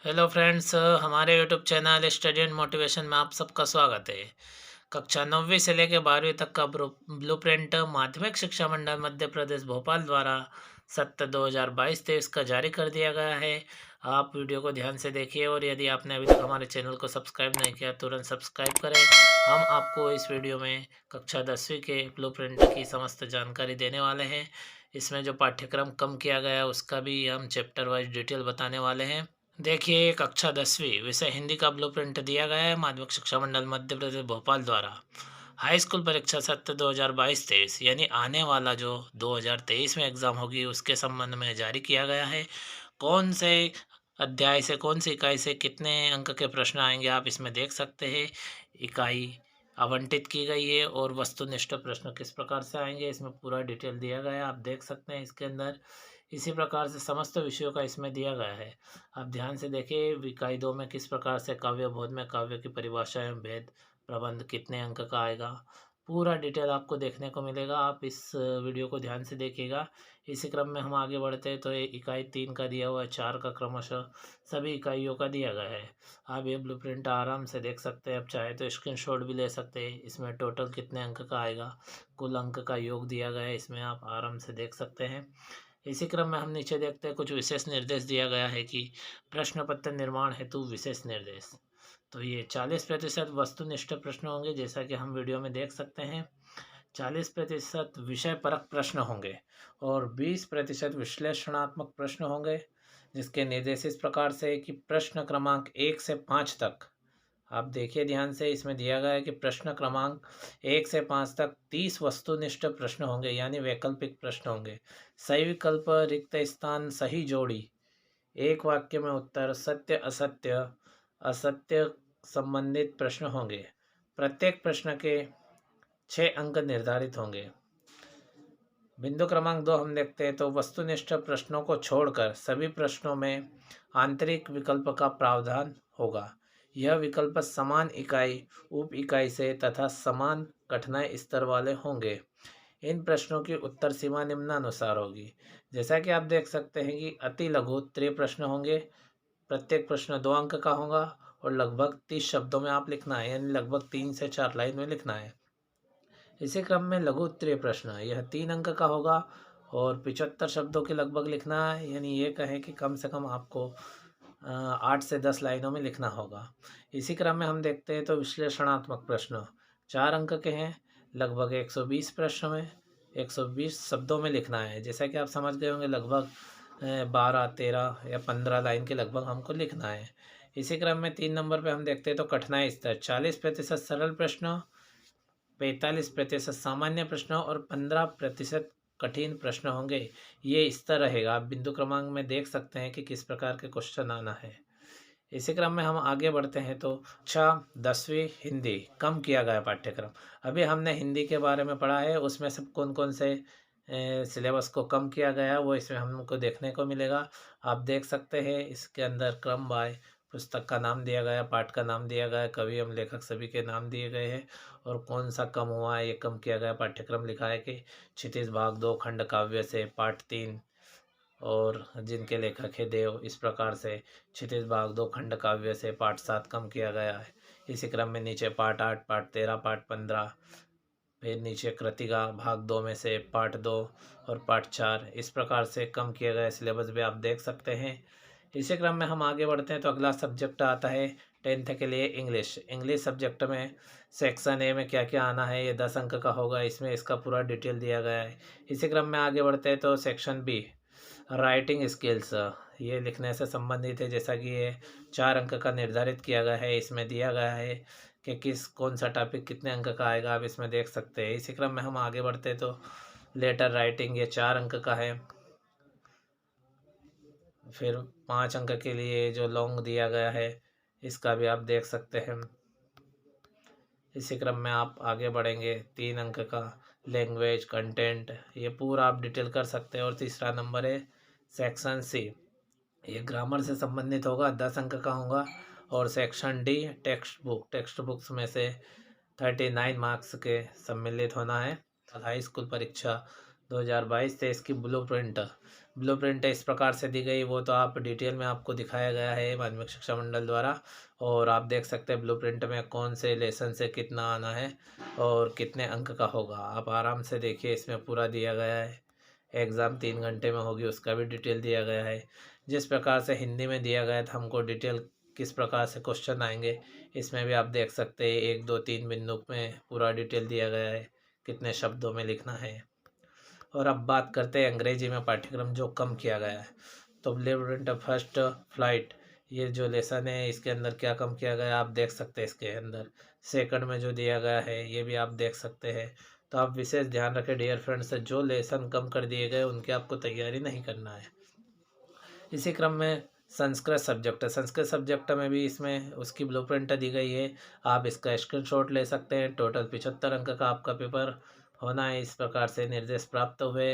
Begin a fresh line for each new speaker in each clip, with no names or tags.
Hello friends, हमारे YouTube channel study and motivation में आप सबका स्वागत है। कक्षा 9वीं से लेकर 12वीं तक का ब्लूप्रिंट माध्यमिक शिक्षा मंडल मध्य प्रदेश भोपाल द्वारा सत्र 2022-23 का जारी कर दिया गया है। आप वीडियो को ध्यान से देखिए और यदि आपने अभी तक हमारे चैनल को सब्सक्राइब नहीं किया तुरंत सब्सक्राइब करें। हम आपको इस वीडियो में कक्षा 10वीं के ब्लूप्रिंट की समस्त जानकारी देने वाले हैं। इसमें जो पाठ्यक्रम कम किया गया है उसका भी हम चैप्टर वाइज डिटेल बताने वाले हैं। देखिए, कक्षा 10वीं विषय हिंदी का ब्लूप्रिंट दिया गया है माध्यमिक शिक्षा मंडल मध्य प्रदेश भोपाल द्वारा। हाई स्कूल परीक्षा सत्र 2022-23 यानी आने वाला जो 2023 में एग्ज़ाम होगी उसके संबंध में जारी किया गया है। कौन से अध्याय से कौन सी इकाई से कितने अंक के प्रश्न आएंगे आप इसमें देख सकते हैं। इकाई आवंटित की गई है और वस्तुनिष्ठ प्रश्न किस प्रकार से आएंगे इसमें पूरा डिटेल दिया गया है, आप देख सकते हैं इसके अंदर। इसी प्रकार से समस्त विषयों का इसमें दिया गया है। आप ध्यान से देखिए, इकाई 2 में किस प्रकार से काव्य बोध में काव्य की परिभाषा एवं भेद प्रबंध कितने अंक का आएगा, पूरा डिटेल आपको देखने को मिलेगा। आप इस वीडियो को ध्यान से देखिएगा। इसी क्रम में हम आगे बढ़ते हैं तो ये इकाई 3 का दिया हुआ है, 4 का क्रमशः सभी इकाइयों का दिया गया है। आप ये ब्लूप्रिंट आराम से देख सकते हैं, आप चाहे तो स्क्रीनशॉट भी ले सकते हैं। इसमें टोटल कितने अंक का आएगा, कुल अंक का योग दिया गया है, इसमें आप आराम से देख सकते हैं। इसी क्रम में हम नीचे देखते हैं कुछ विशेष निर्देश दिया गया है कि प्रश्न पत्र निर्माण हेतु विशेष निर्देश। तो ये 40% वस्तुनिष्ठ प्रश्न होंगे जैसा कि हम वीडियो में देख सकते हैं। 40% विषय परक प्रश्न होंगे और 20% विश्लेषणात्मक प्रश्न होंगे, जिसके निर्देश इस प्रकार से कि प्रश्न क्रमांक 1 से 5 तक आप देखिए ध्यान से, इसमें दिया गया है कि प्रश्न क्रमांक 1 से 5 तक 30 वस्तुनिष्ठ प्रश्न होंगे यानी वैकल्पिक प्रश्न होंगे। सही विकल्प, रिक्त स्थान, सही जोड़ी, एक वाक्य में उत्तर, सत्य असत्य, असत्य संबंधित प्रश्न होंगे। प्रत्येक प्रश्न के 6 अंक निर्धारित होंगे। बिंदु क्रमांक 2 हम देखते हैं तो वस्तुनिष्ठ प्रश्नों को छोड़कर सभी प्रश्नों में आंतरिक विकल्प का प्रावधान होगा। यह विकल्प समान इकाई, उप इकाई से तथा समान कठिनाई स्तर वाले होंगे। इन प्रश्नों की उत्तर सीमा निम्नानुसार होगी। जैसा कि आप देख सकते हैं कि अति लघु उत्तरीय प्रश्न होंगे। प्रत्येक प्रश्न 2 अंक का होगा और लगभग 30 शब्दों में आप लिखना है, यानी लगभग 3 से 4 लाइन में लिखना है। इसी क्रम में लघु उत्तरीय प्रश्न यह 3 अंक का होगा और 75 शब्दों के लगभग लिखना है, यानी ये कहें कि कम से कम आपको 8 से 10 लाइनों में लिखना होगा। इसी क्रम में हम देखते हैं तो विश्लेषणात्मक प्रश्न 4 अंक के हैं, लगभग 120 प्रश्न में 120 शब्दों में लिखना है। जैसा कि आप समझ गए होंगे, लगभग 12, 13 या 15 लाइन के लगभग हमको लिखना है। इसी क्रम में 3 नंबर पे हम देखते हैं तो कठिनाई स्तर 40% सरल प्रश्न, 45% सामान्य प्रश्न और 15% कठिन प्रश्न होंगे। ये स्तर रहेगा। आप बिंदु क्रमांक में देख सकते हैं कि किस प्रकार के क्वेश्चन आना है। इसी क्रम में हम आगे बढ़ते हैं तो अच्छा, 10वीं हिंदी कम किया गया पाठ्यक्रम। अभी हमने हिंदी के बारे में पढ़ा है, उसमें सब कौन कौन से सिलेबस को कम किया गया वो इसमें हमको देखने को मिलेगा। आप देख सकते हैं इसके अंदर क्रम बाय पुस्तक का नाम दिया गया, पाठ का नाम दिया गया, कवि एवं लेखक सभी के नाम दिए गए हैं और कौन सा कम हुआ है, ये कम किया गया पाठ्यक्रम लिखा है कि क्षितिज भाग 2 खंड काव्य से पाठ 3 और जिनके लेखक है देव, इस प्रकार से क्षितिज भाग 2 खंड काव्य से पाठ 7 कम किया गया है। इसी क्रम में नीचे पाठ 8, पाठ 13, पाठ 15, फिर नीचे कृतिका भाग 2 में से पाठ 2 और पाठ 4, इस प्रकार से कम किया गया सिलेबस भी आप देख सकते हैं। इसी क्रम में हम आगे बढ़ते हैं तो अगला सब्जेक्ट आता है 10th के लिए इंग्लिश। इंग्लिश सब्जेक्ट में सेक्शन ए में क्या क्या आना है, ये 10 अंक का होगा, इसमें इसका पूरा डिटेल दिया गया है। इसी क्रम में आगे बढ़ते हैं तो सेक्शन बी राइटिंग स्किल्स, ये लिखने से संबंधित है, जैसा कि ये 4 अंक का निर्धारित किया गया है। इसमें दिया गया है कि किस कौन सा टॉपिक कितने अंक का आएगा, आप इसमें देख सकते हैं। इसी क्रम में हम आगे बढ़ते हैं तो लेटर राइटिंग, ये 4 अंक का है। फिर 5 अंक के लिए जो लॉन्ग दिया गया है इसका भी आप देख सकते हैं। इसी क्रम में आप आगे बढ़ेंगे, 3 अंक का लैंग्वेज कंटेंट, ये पूरा आप डिटेल कर सकते हैं। और तीसरा नंबर है सेक्शन सी, ये ग्रामर से संबंधित होगा, 10 अंक का होगा। और सेक्शन डी टेक्स्ट बुक्स में से 39 मार्क्स के सम्मिलित होना है। हाई स्कूल परीक्षा 2022 से इसकी ब्लूप्रिंट ब्लूप्रिंट इस प्रकार से दी गई, वो तो आप डिटेल में आपको दिखाया गया है माध्यमिक शिक्षा मंडल द्वारा। और आप देख सकते हैं ब्लूप्रिंट में कौन से लेसन से कितना आना है और कितने अंक का होगा। आप आराम से देखिए, इसमें पूरा दिया गया है। एग्ज़ाम 3 घंटे में होगी, उसका भी डिटेल दिया गया है। जिस प्रकार से हिंदी में दिया गया था हमको डिटेल, किस प्रकार से क्वेश्चन आएंगे, इसमें भी आप देख सकते हैं 1 2 3 बिंदु में पूरा डिटेल दिया गया है, कितने शब्दों में लिखना है। और अब बात करते हैं अंग्रेजी में पाठ्यक्रम जो कम किया गया है। तो ब्लूप्रिंट फर्स्ट फ्लाइट, ये जो लेसन है इसके अंदर क्या कम किया गया है आप देख सकते हैं। इसके अंदर सेकंड में जो दिया गया है ये भी आप देख सकते हैं। तो आप विशेष ध्यान रखें डियर फ्रेंड्स, जो लेसन कम कर दिए गए उनकी आपको तैयारी नहीं करना है। इसी क्रम में संस्कृत सब्जेक्ट है, संस्कृत सब्जेक्ट में भी इसमें उसकी ब्लूप्रिंट दी गई है। आप इसका स्क्रीनशॉट ले सकते हैं। टोटल 75 अंक का आपका पेपर होना है। इस प्रकार से निर्देश प्राप्त हुए।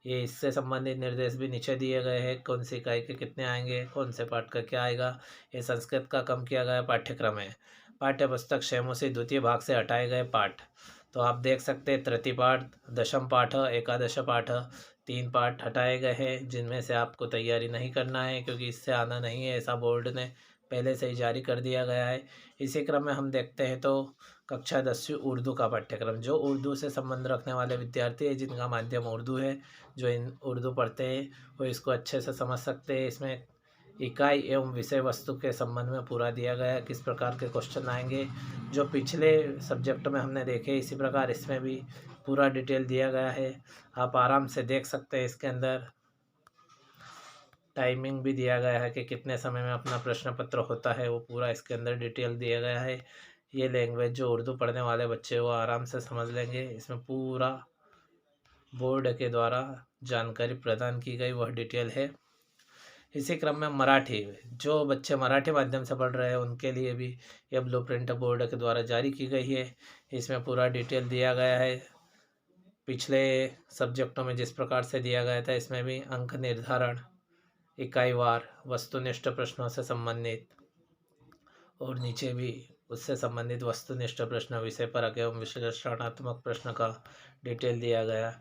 ये इससे संबंधित निर्देश भी नीचे दिए गए हैं, कौन सी इकाई के कितने आएंगे, कौन से पाठ का क्या आएगा। ये संस्कृत का कम किया गया पाठ्यक्रम है। पाठ्य पुस्तक क्षेमोसी द्वितीय भाग से हटाए गए पाठ, तो आप देख सकते हैं तृतीय पाठ, दशम पाठ, एकादश पाठ, 3 पाठ हटाए गए हैं, जिनमें से आपको तैयारी नहीं करना है क्योंकि इससे आना नहीं है, ऐसा बोर्ड ने पहले से ही जारी कर दिया गया है। इसी क्रम में हम देखते हैं तो कक्षा 10वीं उर्दू का पाठ्यक्रम, जो उर्दू से संबंध रखने वाले विद्यार्थी है जिनका माध्यम उर्दू है, जो इन उर्दू पढ़ते हैं वो इसको अच्छे से समझ सकते हैं। इसमें इकाई एवं विषय वस्तु के संबंध में पूरा दिया गया है, किस प्रकार के क्वेश्चन आएंगे, जो पिछले सब्जेक्ट में हमने देखे इसी प्रकार इसमें भी पूरा डिटेल दिया गया है। आप आराम से देख सकते हैं। इसके अंदर टाइमिंग भी दिया गया है कि कितने समय में अपना प्रश्न पत्र होता है, वो पूरा इसके अंदर डिटेल दिया गया है। ये लैंग्वेज जो उर्दू पढ़ने वाले बच्चे वो आराम से समझ लेंगे। इसमें पूरा बोर्ड के द्वारा जानकारी प्रदान की गई वह डिटेल है। इसी क्रम में मराठी, जो बच्चे मराठी माध्यम से पढ़ रहे हैं उनके लिए भी यह ब्लूप्रिंट बोर्ड के द्वारा जारी की गई है। इसमें पूरा डिटेल दिया गया है। पिछले सब्जेक्टों में जिस प्रकार से दिया गया था इसमें भी अंक निर्धारण, इकाईवार, वस्तुनिष्ठ प्रश्नों से संबंधित, और नीचे भी उससे संबंधित वस्तुनिष्ठ प्रश्न, विषय परक एवं विश्लेषणात्मक प्रश्न का डिटेल दिया गया।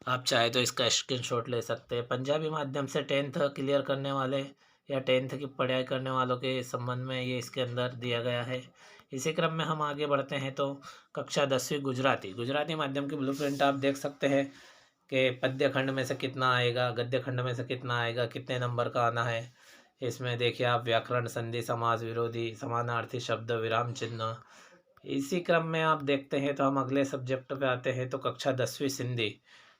आप चाहे तो इसका स्क्रीनशॉट ले सकते हैं। पंजाबी माध्यम से 10th क्लियर करने वाले या 10th की पढ़ाई करने वालों के संबंध में ये इसके अंदर दिया गया है। इसी क्रम में हम आगे बढ़ते हैं तो कक्षा 10वीं गुजराती, गुजराती माध्यम की ब्लूप्रिंट आप देख सकते हैं कि पद्य खंड में से कितना आएगा, गद्य खंड में से कितना आएगा, कितने नंबर का आना है। इसमें देखिए आप व्याकरण, संधि, समास विरोधी, समानार्थी शब्द, विराम चिन्ह। इसी क्रम में आप देखते हैं तो हम अगले सब्जेक्ट पे आते हैं तो कक्षा 10वीं सिंधी,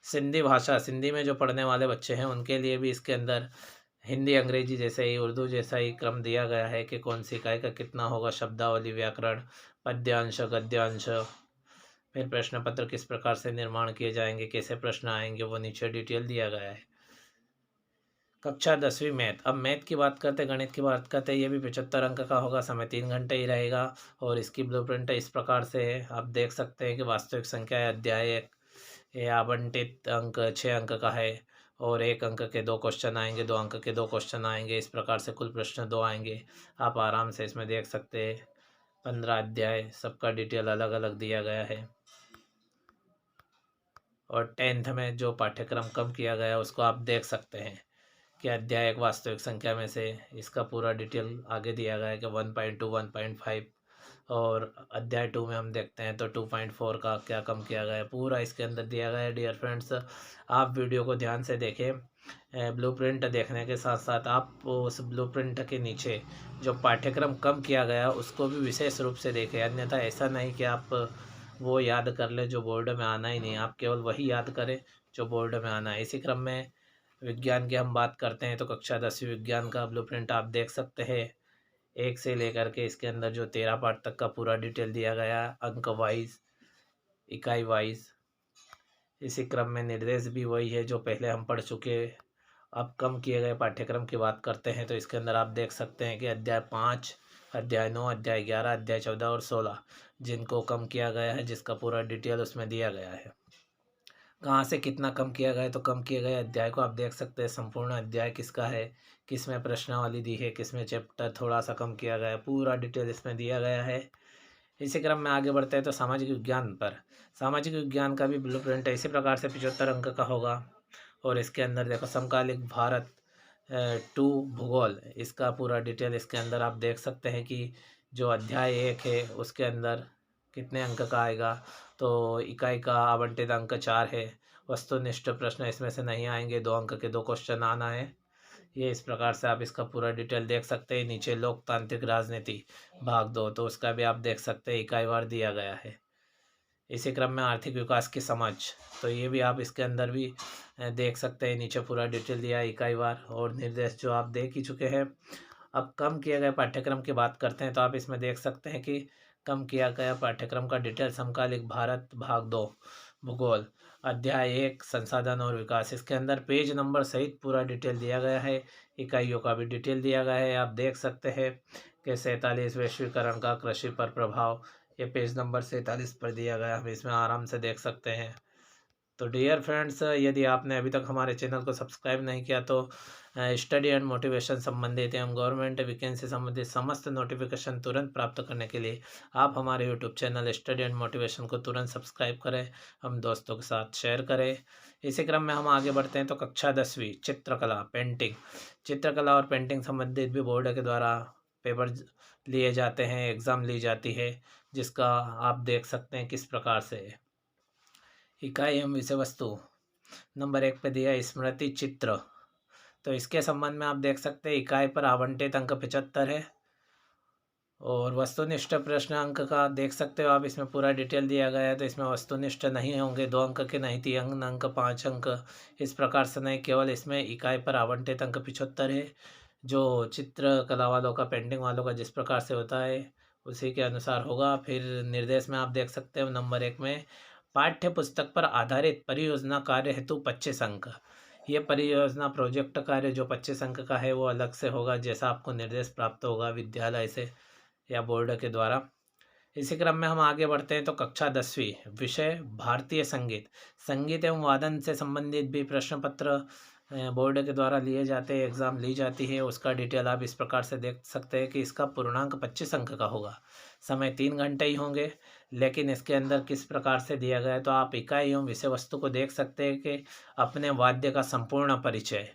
सिंधी भाषा, सिंधी में जो पढ़ने वाले बच्चे हैं उनके लिए भी इसके अंदर हिंदी अंग्रेजी जैसे ही, उर्दू जैसा ही क्रम दिया गया है कि कौन सी इकाई का कितना होगा, शब्दावली, व्याकरण, पद्यांश, गद्यांश, फिर प्रश्न पत्र किस प्रकार से निर्माण किए जाएंगे, कैसे प्रश्न आएंगे, वो नीचे डिटेल दिया गया है। कक्षा 10वीं मैथ, अब मैथ की बात करते, गणित की बात करते, ये भी 75 अंक का होगा, समय 3 घंटे ही रहेगा। और इसकी ब्लूप्रिंट इस प्रकार से है, आप देख सकते हैं कि वास्तविक संख्या है, अध्याय ये आवंटित अंक 6 अंक का है और 1 अंक के 2 क्वेश्चन आएंगे, 2 अंक के 2 क्वेश्चन आएंगे। इस प्रकार से कुल प्रश्न 2 आएंगे। आप आराम से इसमें देख सकते हैं 15 अध्याय, सबका डिटेल अलग अलग दिया गया है। और 10th में जो पाठ्यक्रम कम किया गया उसको आप देख सकते हैं कि अध्याय एक वास्तविक संख्या में से इसका पूरा डिटेल आगे दिया गया है कि 1.2, 1.5। और अध्याय 2 में हम देखते हैं तो 2.4 का क्या कम किया गया है, पूरा इसके अंदर दिया गया है। डियर फ्रेंड्स, आप वीडियो को ध्यान से देखें। ब्लूप्रिंट देखने के साथ साथ आप उस ब्लूप्रिंट के नीचे जो पाठ्यक्रम कम किया गया उसको भी विशेष रूप से देखें। अन्यथा ऐसा नहीं कि आप वो याद कर ले जो बोर्ड में आना ही नहीं, आप केवल वही याद करें जो बोर्ड में आना है। इसी क्रम में विज्ञान की हम बात करते हैं तो कक्षा 10वीं विज्ञान का ब्लूप्रिंट आप देख सकते हैं। 1 से लेकर के इसके अंदर जो 13 पार्ट तक का पूरा डिटेल दिया गया, अंक वाइज, इकाई वाइज। इसी क्रम में निर्देश भी वही है जो पहले हम पढ़ चुके। अब कम किए गए पाठ्यक्रम की बात करते हैं तो इसके अंदर आप देख सकते हैं कि अध्याय 5, अध्याय 9, अध्याय 11, अध्याय 14 और 16 जिनको कम किया गया है, जिसका पूरा डिटेल उसमें दिया गया है। कहाँ से कितना कम किया गया है, तो कम किए गए अध्याय को आप देख सकते हैं। संपूर्ण अध्याय किसका है, किसमें प्रश्नावली दी है, किसमें चैप्टर थोड़ा सा कम किया गया है, पूरा डिटेल इसमें दिया गया है। इसी क्रम में आगे बढ़ते हैं तो सामाजिक विज्ञान पर, सामाजिक विज्ञान का भी ब्लूप्रिंट इसी प्रकार से 75 अंक का होगा और इसके अंदर देखो समकालिक भारत 2 भूगोल, इसका पूरा डिटेल इसके अंदर आप देख सकते हैं कि जो अध्याय 1 है उसके अंदर कितने अंक का आएगा। तो इकाई का आवंटित अंक 4 है। वस्तुनिष्ठ प्रश्न इसमें से नहीं आएंगे, 2 अंक के 2 क्वेश्चन आना है। ये इस प्रकार से आप इसका पूरा डिटेल देख सकते हैं। नीचे लोकतांत्रिक राजनीति भाग 2, तो उसका भी आप देख सकते हैं, इकाई वार दिया गया है। इसी क्रम में आर्थिक विकास की समझ, तो ये भी आप इसके अंदर भी देख सकते हैं। नीचे पूरा डिटेल दिया है इकाई वार, और निर्देश जो आप देख ही चुके हैं। अब कम किए गए पाठ्यक्रम की बात करते हैं, तो आप इसमें देख सकते हैं कि कम किया गया पाठ्यक्रम का डिटेल समकालिक भारत भाग 2 भूगोल अध्याय 1 संसाधन और विकास, इसके अंदर पेज नंबर सहित पूरा डिटेल दिया गया है। इकाइयों का भी डिटेल दिया गया है। आप देख सकते हैं कि 47 वैश्वीकरण का कृषि पर प्रभाव, ये पेज नंबर 47 पर दिया गया, हम इसमें आराम से देख सकते हैं। तो डियर फ्रेंड्स, यदि आपने अभी तक हमारे चैनल को सब्सक्राइब नहीं किया तो स्टडी एंड मोटिवेशन संबंधित एवं गवर्नमेंट वैकेंसी संबंधित समस्त नोटिफिकेशन तुरंत प्राप्त करने के लिए आप हमारे YouTube channel study and motivation को तुरंत सब्सक्राइब करें, हम दोस्तों के साथ शेयर करें। इसी क्रम में हम आगे बढ़ते हैं। तो कक्षा 10वीं चित्रकला पेंटिंग, चित्रकला और पेंटिंग संबंधित भी बोर्ड के द्वारा पेपर लिए जाते हैं, एग्ज़ाम ली जाती है, जिसका आप देख सकते हैं किस प्रकार से है। इकाई एवं विषय वस्तु नंबर 1 पे दिया है स्मृति चित्र, तो इसके संबंध में आप देख सकते हैं इकाई पर आवंटित अंक 75 है। और वस्तुनिष्ठ प्रश्न अंक का देख सकते हो आप, इसमें पूरा डिटेल दिया गया है। तो इसमें वस्तुनिष्ठ नहीं होंगे, 2 अंक के नहीं, 3 अंक, 5 अंक, इस प्रकार से नहीं, केवल इसमें इकाई पर आवंटित अंक 75 है। जो चित्रकला वालों का, पेंटिंग वालों का जिस प्रकार से होता है उसी के अनुसार होगा। फिर निर्देश में आप देख सकते हो नंबर 1 में पाठ्य पुस्तक पर आधारित परियोजना कार्य हेतु 25 अंक। ये परियोजना प्रोजेक्ट कार्य जो 25 अंक का है वो अलग से होगा, जैसा आपको निर्देश प्राप्त होगा विद्यालय से या बोर्ड के द्वारा। इसी क्रम में हम आगे बढ़ते हैं। तो कक्षा 10वीं विषय भारतीय संगीत, संगीत एवं वादन से संबंधित भी प्रश्न पत्र बोर्ड के द्वारा लिए जाते हैं, एग्ज़ाम ली जाती है। उसका डिटेल आप इस प्रकार से देख सकते हैं कि इसका पूर्णांक 25 अंक का होगा, समय 3 घंटे ही होंगे। लेकिन इसके अंदर किस प्रकार से दिया गया है, तो आप इकाई एवं विषय वस्तु को देख सकते हैं कि अपने वाद्य का संपूर्ण परिचय,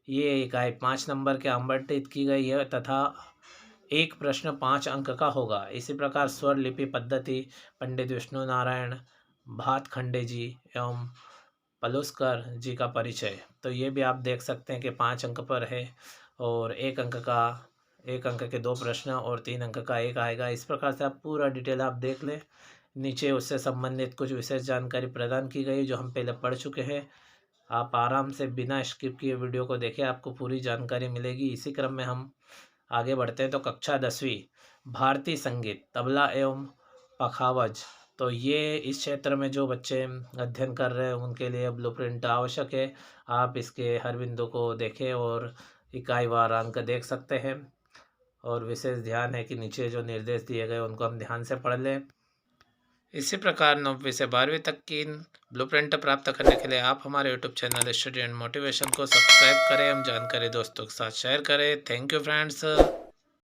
ये इकाई 5 नंबर के आवंटित की गई है तथा एक प्रश्न 5 अंक का होगा। इसी प्रकार स्वर लिपि पद्धति पंडित विष्णु नारायण भातखंडे जी एवं पलुस्कर जी का परिचय, तो ये भी आप देख सकते हैं कि 5 अंक पर है। और 1 अंक के 2 प्रश्न और 3 अंक का 1 आएगा। इस प्रकार से आप पूरा डिटेल आप देख लें। नीचे उससे संबंधित कुछ विशेष जानकारी प्रदान की गई जो हम पहले पढ़ चुके हैं। आप आराम से बिना स्किप किए वीडियो को देखें, आपको पूरी जानकारी मिलेगी। इसी क्रम में हम आगे बढ़ते हैं। तो कक्षा 10वीं भारतीय संगीत तबला एवं पखावज, तो ये इस क्षेत्र में जो बच्चे अध्ययन कर रहे हैं उनके लिए ब्लूप्रिंट आवश्यक है। आप इसके हर बिंदु को देखें और इकाई वार अंक देख सकते हैं। और विशेष ध्यान है कि नीचे जो निर्देश दिए गए उनको हम ध्यान से पढ़ लें। इसी प्रकार 9वीं से 12वीं तक की ब्लूप्रिंट प्राप्त करने के लिए आप हमारे YouTube channel study and motivation को सब्सक्राइब करें, हम जानकारी दोस्तों के साथ शेयर करें। Thank you friends.